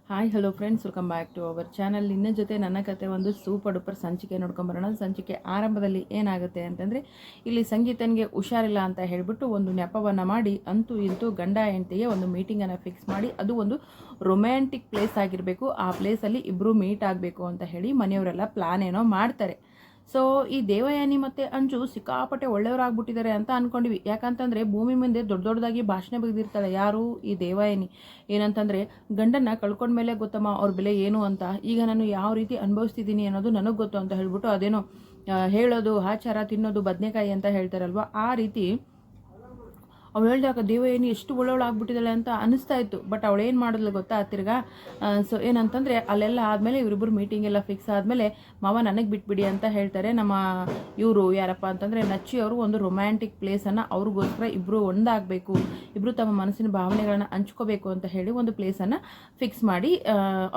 Hi hello friends, welcome back to our channel. ನಿನ್ನ ಜೊತೆ ನನ್ನ ಕತೆ ಒಂದು ಸೂಪರ್ ಡೂಪರ್ ಸಂಚಿಕೆ ನೋಡ್ಕೊಂಬರೋಣ. ಸಂಚಿಕೆ ಆರಂಭದಲ್ಲಿ ಏನಾಗುತ್ತೆ ಅಂತಂದರೆ, ಇಲ್ಲಿ ಸಂಗೀತನಿಗೆ ಹುಷಾರಿಲ್ಲ ಅಂತ ಹೇಳಿಬಿಟ್ಟು ಒಂದು ನೆಪವನ್ನು ಮಾಡಿ ಅಂತೂ ಇಂತೂ ಗಂಡ ಹೆಂಡತಿಗೆ ಒಂದು ಮೀಟಿಂಗನ್ನು ಫಿಕ್ಸ್ ಮಾಡಿ, ಅದು ಒಂದು ರೊಮ್ಯಾಂಟಿಕ್ ಪ್ಲೇಸ್ ಆಗಿರಬೇಕು, ಆ ಪ್ಲೇಸಲ್ಲಿ ಇಬ್ಬರು ಮೀಟ್ ಆಗಬೇಕು ಅಂತ ಹೇಳಿ ಮನೆಯವರೆಲ್ಲ ಪ್ಲ್ಯಾನ್ ಏನೋ ಮಾಡ್ತಾರೆ. ಸೊ ಈ ದೇವಯಾನಿ ಮತ್ತು ಅಂಜು ಸಿಕ್ಕಾಪಟ್ಟೆ ಒಳ್ಳೆಯವರಾಗ್ಬಿಟ್ಟಿದ್ದಾರೆ ಅಂತ ಅಂದ್ಕೊಂಡಿವಿ. ಯಾಕಂತಂದರೆ ಭೂಮಿ ಮುಂದೆ ದೊಡ್ಡ ದೊಡ್ಡದಾಗಿ ಭಾಷಣ ಬಗೆದಿರ್ತಾಳೆ ಯಾರು, ಈ ದೇವಯಾನಿ. ಏನಂತಂದರೆ, ಗಂಡನ್ನು ಕಳ್ಕೊಂಡ್ಮೇಲೆ ಗೊತ್ತಮ್ಮ ಅವ್ರ ಬೆಲೆ ಏನು ಅಂತ, ಈಗ ನಾನು ಯಾವ ರೀತಿ ಅನುಭವಿಸ್ತಿದ್ದೀನಿ ಅನ್ನೋದು ನನಗೆ ಗೊತ್ತು ಅಂತ ಹೇಳ್ಬಿಟ್ಟು ಅದೇನೋ ಹೇಳೋದು ಆಚಾರ ತಿನ್ನೋದು ಬದನೆಕಾಯಿ ಅಂತ ಹೇಳ್ತಾರಲ್ವ, ಆ ರೀತಿ ಅವಳು ಹೇಳಿದಾಗ ದೇವಯಾನಿ ಎಷ್ಟು ಒಳ್ಳೊಳಾಗ್ಬಿಟ್ಟಿದ್ದಾಳೆ ಅಂತ ಅನಿಸ್ತಾ ಇತ್ತು. ಬಟ್ ಅವಳು ಏನು ಮಾಡಿದ್ಲು ಗೊತ್ತಾ ತಿರ್ಗಾ. ಸೊ ಏನಂತಂದರೆ, ಅಲ್ಲೆಲ್ಲ ಆದಮೇಲೆ ಇವರಿಬ್ಬರು ಮೀಟಿಂಗ್ ಎಲ್ಲ ಫಿಕ್ಸ್ ಆದಮೇಲೆ ಮಾವ ನನಗೆ ಬಿಟ್ಬಿಡಿ ಅಂತ ಹೇಳ್ತಾರೆ. ನಮ್ಮ ಇವರು ಯಾರಪ್ಪ ಅಂತಂದರೆ ನಚ್ಚಿ ಅವರು ಒಂದು ರೊಮ್ಯಾಂಟಿಕ್ ಪ್ಲೇಸನ್ನು ಅವ್ರಿಗೋಸ್ಕರ ಇಬ್ಬರು ಒಂದಾಗಬೇಕು, ಇಬ್ಬರು ತಮ್ಮ ಮನಸ್ಸಿನ ಭಾವನೆಗಳನ್ನು ಹಂಚ್ಕೋಬೇಕು ಅಂತ ಹೇಳಿ ಒಂದು ಪ್ಲೇಸನ್ನು ಫಿಕ್ಸ್ ಮಾಡಿ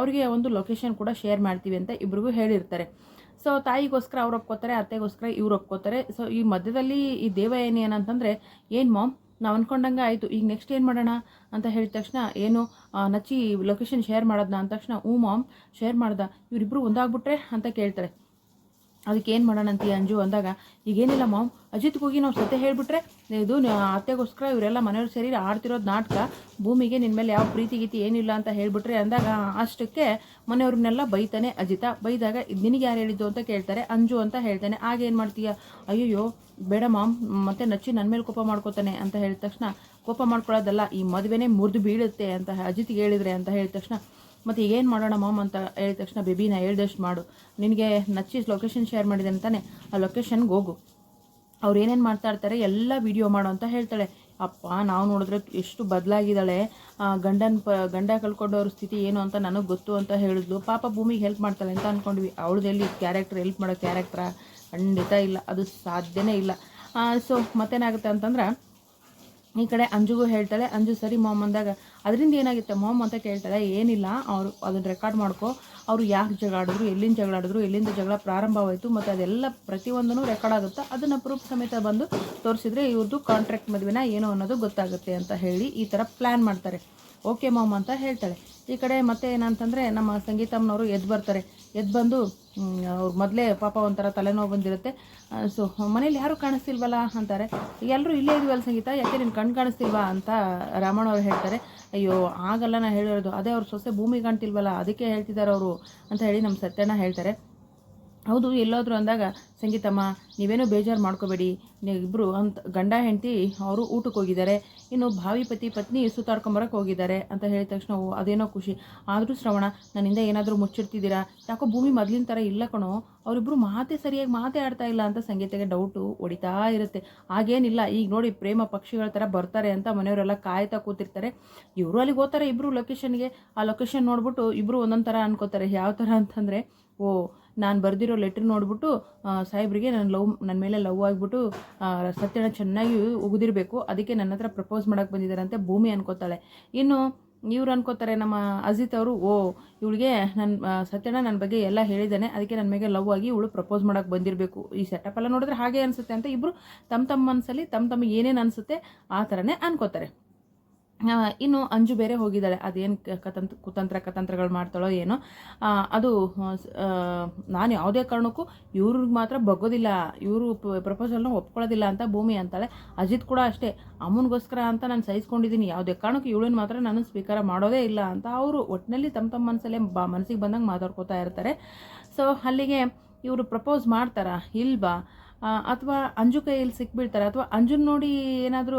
ಅವರಿಗೆ ಒಂದು ಲೊಕೇಶನ್ ಕೂಡ ಶೇರ್ ಮಾಡ್ತೀವಿ ಅಂತ ಇಬ್ರಿಗೂ ಹೇಳಿರ್ತಾರೆ. ಸೊ ತಾಯಿಗೋಸ್ಕರ ಅವ್ರು ಒಪ್ಕೋತಾರೆ, ಅತ್ತೆಗೋಸ್ಕರ ಇವ್ರು ಒಪ್ಕೋತಾರೆ. ಸೊ ಈ ಮಧ್ಯದಲ್ಲಿ ಈ ದೇವಯಾನಿ ಏನಂತಂದರೆ, ಏನು ಮಾಮ್ ನಾವು ಅಂದ್ಕೊಂಡಂಗೆ ಆಯಿತು, ಈಗ ನೆಕ್ಸ್ಟ್ ಏನು ಮಾಡೋಣ ಅಂತ ಹೇಳಿದ ತಕ್ಷಣ, ಏನು ನಚ್ಚಿ ಲೊಕೇಶನ್ ಶೇರ್ ಮಾಡೋದನ್ನ ಅಂದ ತಕ್ಷಣ, ಹ್ಞೂ ಮಾಮ್ ಶೇರ್ ಮಾಡ್ದ, ಇವರಿಬ್ಬರು ಒಂದಾಗ್ಬಿಟ್ರೆ ಅಂತ ಕೇಳ್ತಾರೆ. ಅದಕ್ಕೆ ಏನು ಮಾಡೋಣ ಅಂತೀಯ ಅಂಜು ಅಂದಾಗ, ಈಗೇನಿಲ್ಲ ಮಾಮ್, ಅಜಿತ್ಗೆ ಹೋಗಿ ನಾವು ಸತ್ಯ ಹೇಳಿಬಿಟ್ರೆ ಇದು ಅತ್ತೆಗೋಸ್ಕರ ಇವರೆಲ್ಲ ಮನೆಯವ್ರು ಸೇರಿ ಆಡ್ತಿರೋದು ನಾಟಕ, ಭೂಮಿಗೆ ನಿನ್ನ ಮೇಲೆ ಯಾವ ಪ್ರೀತಿ ಗೀತಿ ಏನಿಲ್ಲ ಅಂತ ಹೇಳಿಬಿಟ್ರೆ ಅಂದಾಗ, ಅಷ್ಟಕ್ಕೆ ಮನೆಯವ್ರನ್ನೆಲ್ಲ ಬೈತಾನೆ ಅಜಿತ. ಬೈದಾಗ ಇದು ನಿನಗೆ ಯಾರು ಹೇಳಿದ್ದು ಅಂತ ಕೇಳ್ತಾರೆ. ಅಂಜು ಅಂತ ಹೇಳ್ತಾನೆ. ಆಗೇನು ಮಾಡ್ತೀಯ, ಅಯ್ಯಯ್ಯೋ ಬೇಡ ಮಾಮ್, ಮತ್ತೆ ನಚ್ಚಿ ನನ್ನ ಮೇಲೆ ಕೋಪ ಮಾಡ್ಕೋತಾನೆ ಅಂತ ಹೇಳಿದ ತಕ್ಷಣ, ಕೋಪ ಮಾಡ್ಕೊಳ್ಳೋದಲ್ಲ, ಈ ಮದುವೆನೇ ಮುರಿದು ಬೀಳುತ್ತೆ ಅಂತ ಅಜಿತ್ಗೆ ಹೇಳಿದ್ರೆ ಅಂತ ಹೇಳಿದ ತಕ್ಷಣ, ಮತ್ತು ಈಗೇನು ಮಾಡೋಣ ಮಾಮ್ ಅಂತ ಹೇಳಿದ ತಕ್ಷಣ, ಬೇಬಿ ನಾ ಹೇಳ್ದಷ್ಟು ಮಾಡು, ನಿನಗೆ ನಚ್ಚಿ ಲೊಕೇಶನ್ ಶೇರ್ ಮಾಡಿದೆ ಅಂತಾನೆ, ಆ ಲೊಕೇಶನ್ಗೆ ಹೋಗು, ಅವ್ರು ಏನೇನು ಮಾಡ್ತಾ ಇರ್ತಾರೆ ಎಲ್ಲ ವಿಡಿಯೋ ಮಾಡು ಅಂತ ಹೇಳ್ತಾಳೆ. ಅಪ್ಪ ನಾವು ನೋಡಿದ್ರೆ ಎಷ್ಟು ಬದಲಾಗಿದ್ದಾಳೆ, ಗಂಡ ಕಳ್ಕೊಂಡವ್ರ ಸ್ಥಿತಿ ಏನು ಅಂತ ನನಗೆ ಗೊತ್ತು ಅಂತ ಹೇಳಿದ್ಲು. ಪಾಪ ಭೂಮಿಗೆ ಹೆಲ್ಪ್ ಮಾಡ್ತಾಳೆ ಅಂತ ಅಂದ್ಕೊಂಡ್ವಿ. ಅವಳದಲ್ಲಿ ಕ್ಯಾರೆಕ್ಟರ್ ಹೆಲ್ಪ್ ಮಾಡೋ ಕ್ಯಾರೆಕ್ಟ್ರಾ? ಖಂಡಿತ ಇಲ್ಲ, ಅದು ಸಾಧ್ಯನೇ ಇಲ್ಲ. ಸೊ ಮತ್ತೇನಾಗುತ್ತೆ ಅಂತಂದ್ರೆ, ಈ ಕಡೆ ಅಂಜುಗೂ ಹೇಳ್ತಾಳೆ. ಅಂಜು ಸರಿ ಮಾಮ್ ಅಂದಾಗ, ಅದರಿಂದ ಏನಾಗುತ್ತೆ ಮಾಮ್ ಅಂತ ಕೇಳ್ತಾಳೆ. ಏನಿಲ್ಲ, ಅವರು ಅದನ್ನು ರೆಕಾರ್ಡ್ ಮಾಡ್ಕೊ, ಅವರು ಯಾಕೆ ಜಗಳಾಡಿದ್ರು, ಎಲ್ಲಿಂದ ಜಗಳಾಡಿದ್ರು, ಎಲ್ಲಿಂದ ಜಗಳ ಪ್ರಾರಂಭವಾಯಿತು, ಮತ್ತು ಅದೆಲ್ಲ ಪ್ರತಿಯೊಂದೂ ರೆಕಾರ್ಡ್ ಆಗುತ್ತೆ, ಅದನ್ನು ಪ್ರೂಫ್ ಸಮೇತ ಬಂದು ತೋರಿಸಿದ್ರೆ ಇವ್ರದ್ದು ಕಾಂಟ್ರಾಕ್ಟ್ ಮದುವೆನ ಏನು ಅನ್ನೋದು ಗೊತ್ತಾಗುತ್ತೆ ಅಂತ ಹೇಳಿ ಈ ಥರ ಪ್ಲ್ಯಾನ್ ಮಾಡ್ತಾರೆ. ಓಕೆ ಮಾಮ್ ಅಂತ ಹೇಳ್ತಾಳೆ. ಈ ಕಡೆ ಮತ್ತೆ ಏನಂತಂದರೆ, ನಮ್ಮ ಸಂಗೀತಮ್ಮನವರು ಎದ್ದು ಬರ್ತಾರೆ. ಎದ್ದು ಬಂದು ಅವ್ರು ಮೊದಲೇ ಪಾಪ ಒಂಥರ ತಲೆನೋವು ಬಂದಿರುತ್ತೆ. ಸೊ ಮನೇಲಿ ಯಾರೂ ಕಾಣಿಸ್ತಿಲ್ವಲ್ಲ ಅಂತಾರೆ. ಎಲ್ಲರೂ ಇಲ್ಲೇ ಇದೀವಲ್ಲ ಸಂಗೀತ, ಯಾಕೆ ನಿನ್ನ ಕಣ್ಣು ಕಾಣಿಸ್ತಿಲ್ವಾ ಅಂತ ರಾಮಣ್ಣ ಅವ್ರು ಹೇಳ್ತಾರೆ. ಅಯ್ಯೋ ಆಗಲ್ಲ ನಾ ಹೇಳಿರೋದು, ಅದೇ ಅವ್ರ ಸೊಸೆ ಭೂಮಿ ಕಾಣ್ತಿಲ್ವಲ್ಲ ಅದಕ್ಕೆ ಹೇಳ್ತಿದ್ದಾರೆ ಅವರು ಅಂತ ಹೇಳಿ ನಮ್ಮ ಸತ್ಯಣ್ಣ ಹೇಳ್ತಾರೆ. ಹೌದು ಎಲ್ಲೋದ್ರು ಅಂದಾಗ, ಸಂಗೀತಮ್ಮ ನೀವೇನೋ ಬೇಜಾರು ಮಾಡ್ಕೋಬೇಡಿ, ನೀವಿಬ್ಬರು ಅಂತ ಗಂಡ ಹೆಂಡತಿ ಅವರು ಊಟಕ್ಕೆ ಹೋಗಿದ್ದಾರೆ, ಇನ್ನು ಭಾವಿ ಪತ್ನಿ ಸುತ್ತಾಡ್ಕೊಂಬರಕ್ಕೆ ಹೋಗಿದ್ದಾರೆ ಅಂತ ಹೇಳಿದ ತಕ್ಷಣ ಅದೇನೋ ಖುಷಿ. ಆದರೂ ಶ್ರವಣ, ನನ್ನಿಂದ ಏನಾದರೂ ಮುಚ್ಚಿಡ್ತಿದ್ದೀರಾ, ಯಾಕೋ ಭೂಮಿ ಮೊದಲಿನ ಥರ ಇಲ್ಲ ಕಣೋ, ಅವರಿಬ್ಬರು ಸರಿಯಾಗಿ ಮಾತೇ ಆಡ್ತಾ ಇಲ್ಲ ಅಂತ ಸಂಗೀತಗೆ ಡೌಟು ಹೊಡಿತಾ ಇರುತ್ತೆ. ಹಾಗೇನಿಲ್ಲ, ಈಗ ನೋಡಿ ಪ್ರೇಮ ಪಕ್ಷಿಗಳ ಥರ ಬರ್ತಾರೆ ಅಂತ ಮನೆಯವರೆಲ್ಲ ಕಾಯ್ತಾ ಕೂತಿರ್ತಾರೆ. ಇವರು ಅಲ್ಲಿಗೆ ಹೋಗ್ತಾರೆ ಇಬ್ಬರು ಲೊಕೇಶನ್ಗೆ. ಆ ಲೊಕೇಶನ್ ನೋಡ್ಬಿಟ್ಟು ಇಬ್ಬರು ಒಂದೊಂದು ಥರ ಅನ್ಕೋತಾರೆ. ಯಾವ ಥರ ಅಂತಂದರೆ, ನಾನು ಬರೆದಿರೋ ಲೆಟ್ರ್ ನೋಡ್ಬಿಟ್ಟು ಸಾಹೇಬ್ರಿಗೆ ನನ್ನ ಮೇಲೆ ಲವ್ ಆಗಿಬಿಟ್ಟು ಸತ್ಯಣ್ಣ ಚೆನ್ನಾಗಿ ಉಗಿದಿರಬೇಕು, ಅದಕ್ಕೆ ನನ್ನ ಹತ್ರ ಪ್ರಪೋಸ್ ಮಾಡೋಕ್ಕೆ ಬಂದಿದ್ದಾರಂತೆ ಭೂಮಿ ಅನ್ಕೋತಾಳೆ. ಇನ್ನು ಇವ್ರು ಅನ್ಕೋತಾರೆ ನಮ್ಮ ಅಜಿತ್ ಅವರು, ಇವಳಿಗೆ ಸತ್ಯಣ್ಣ ನನ್ನ ಬಗ್ಗೆ ಎಲ್ಲ ಹೇಳಿದ್ದಾನೆ, ಅದಕ್ಕೆ ನನ್ನ ಮೇಲೆ ಲವ್ ಆಗಿ ಇವಳು ಪ್ರಪೋಸ್ ಮಾಡೋಕ್ಕೆ ಬಂದಿರಬೇಕು, ಈ ಸೆಟಪ್ ಎಲ್ಲ ನೋಡಿದ್ರೆ ಹಾಗೆ ಅನಿಸುತ್ತೆ ಅಂತ ಇಬ್ಬರು ತಮ್ಮ ಮನಸ್ಸಲ್ಲಿ ತಮ್ಮ ಏನೇನು ಅನಿಸುತ್ತೆ ಆ ಥರನೇ ಅನ್ಕೋತಾರೆ. ಇನ್ನು ಅಂಜು ಬೇರೆ ಹೋಗಿದ್ದಾಳೆ. ಅದೇನು ಕುತಂತ್ರಗಳು ಮಾಡ್ತಾಳೋ ಏನೋ, ಅದು ನಾನು ಯಾವುದೇ ಕಾರಣಕ್ಕೂ ಇವ್ರಿಗೆ ಮಾತ್ರ ಬಗ್ಗೋದಿಲ್ಲ, ಇವರು ಪ್ರಪೋಸಲ್ನ ಒಪ್ಕೊಳ್ಳೋದಿಲ್ಲ ಅಂತ ಭೂಮಿ ಅಂತಾಳೆ. ಅಜಿತ್ ಕೂಡ ಅಷ್ಟೇ, ಅಮ್ಮನಿಗೋಸ್ಕರ ಅಂತ ನಾನು ಸಹಿಸ್ಕೊಂಡಿದ್ದೀನಿ, ಯಾವುದೇ ಕಾರಣಕ್ಕೂ ಇವಳನ್ನು ಮಾತ್ರ ನಾನು ಸ್ವೀಕಾರ ಮಾಡೋದೇ ಇಲ್ಲ ಅಂತ ಅವರು ಒಟ್ಟಿನಲ್ಲಿ ತಮ್ಮ ಮನಸ್ಸಲ್ಲೇ ಮನಸ್ಸಿಗೆ ಬಂದಂಗೆ ಮಾತಾಡ್ಕೋತಾ ಇರ್ತಾರೆ. ಸೊ ಅಲ್ಲಿಗೆ ಇವರು ಪ್ರಪೋಸ್ ಮಾಡ್ತಾರಾ ಇಲ್ವಾ, ಅಥವಾ ಅಂಜು ಕೈಯಲ್ಲಿ ಸಿಕ್ಬಿಡ್ತಾರೆ, ಅಥವಾ ಅಂಜುನ ನೋಡಿ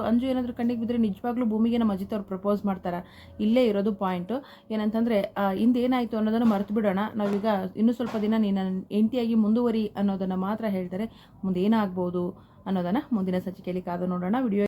ಅಂಜು ಏನಾದರೂ ಕಣ್ಣಿಗೆ ಬಿದ್ದರೆ ನಿಜವಾಗ್ಲೂ ಭೂಮಿಗೆ ನಮ್ಮ ಅಜಿತ್ ಅವ್ರು ಪ್ರಪೋಸ್ ಮಾಡ್ತಾರೆ. ಇಲ್ಲೇ ಇರೋದು ಪಾಯಿಂಟು. ಏನಂತಂದರೆ, ಹಿಂದೇನಾಯಿತು ಅನ್ನೋದನ್ನು ಮರೆತು ಬಿಡೋಣ, ನಾವೀಗ ಇನ್ನೂ ಸ್ವಲ್ಪ ದಿನ ನೀನು ಹೆಂಡತಿಯಾಗಿ ಮುಂದುವರಿ ಅನ್ನೋದನ್ನು ಮಾತ್ರ ಹೇಳ್ತಾರೆ. ಮುಂದೆ ಏನಾಗ್ಬೋದು ಅನ್ನೋದನ್ನು ಮುಂದಿನ ಸಂಚಿಕೆಯಲ್ಲಿ ಕಾದು ನೋಡೋಣ. ವಿಡಿಯೋ